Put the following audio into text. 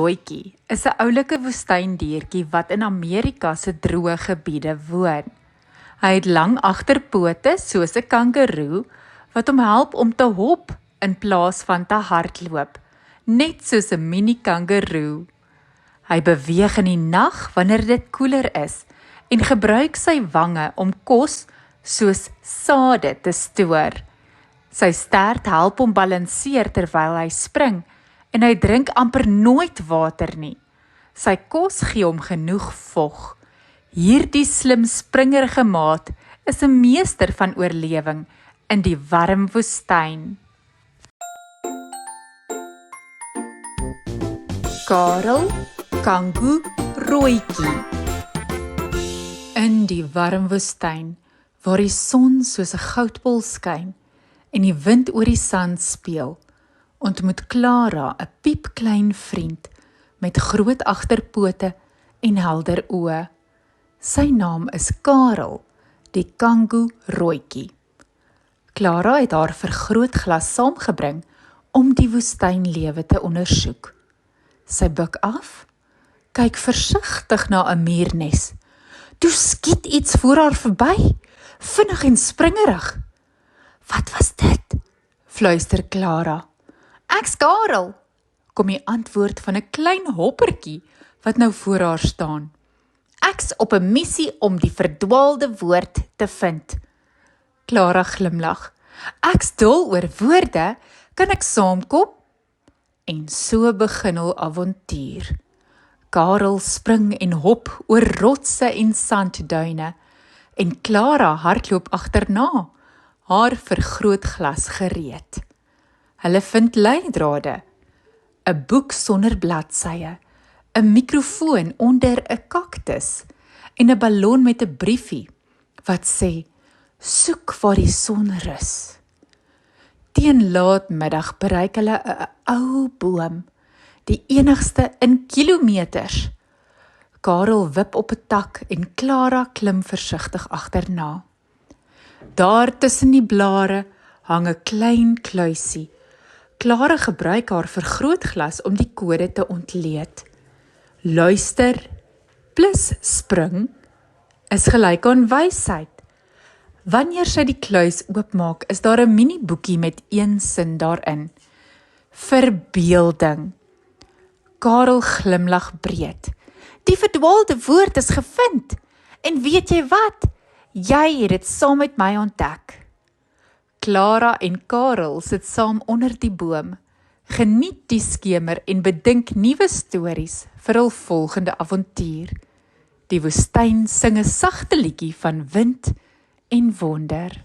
Rooitjie is 'n oulike woestyndiertjie wat in Amerika se droë gebiede woon. Hy het lang agterpote soos 'n kangeroe wat hom help om te hop in plaas van te hardloop, net soos 'n mini kangeroe. Hy beweeg in die nag wanneer dit koeler is en gebruik sy wange om kos soos sade te stoor. Sy stert help hom balanseer terwyl hy spring en hy drink amper nooit water nie. Sy kos gee hom genoeg vog. Hierdie slim springerige maat is 'n meester van oorlewing in die warm woestyn. Karel Kangoe Rooitjie. In die warm woestyn, waar die son soos 'n goudbol skyn en die wind oor die sand speel, ontmoet Clara 'n piepklein vriend met groot agterpote en helder oë. Sy naam is Karel, die Kangoe Rooitjie. Clara het haar vergrootglas saamgebring om die woestynlewe te ondersoek. Sy buig af, kyk versigtig na 'n muurnes. Toe skiet iets voor haar verby, vinnig en springerig. "Wat was dit?" fluister Clara. "Ek's Karel," kom die antwoord van 'n klein hoppertjie wat nou voor haar staan. "Ek's op 'n missie om die verdwaalde woord te vind." Clara glimlag. "Ek's dol oor woorde, kan ek saamkom?" En so begin hul avontuur. Karel spring en hop oor rotse en sandduine en Clara hardloop agterna, haar vergrootglas gereed. Hulle vind leidrade, 'n boek sonder bladsye, 'n mikrofoon onder 'n kaktus en 'n ballon met 'n briefie wat sê: "Soek waar die son rus." Teen laatmiddag bereik hulle 'n ou boom, die enigste in kilometers. Karel wip op 'n tak en Clara klim versigtig agterna. Daar tussen die blare hang 'n klein kluisie. Clara gebruik haar vergrootglas om die kode te ontleed. Luister plus spring is gelyk aan wysheid. Wanneer sy die kluis oopmaak, is daar 'n mini boekie met een sin daarin. Verbeelding. Karel glimlag breed. Die verdwaalde woord is gevind. En weet jy wat? Jy het dit saam met my ontdek. Clara en Karel sit saam onder die boom, geniet die skemer en bedink nuwe stories vir hul volgende avontuur. Die woestyn sing 'n sagte liedjie van wind en wonder.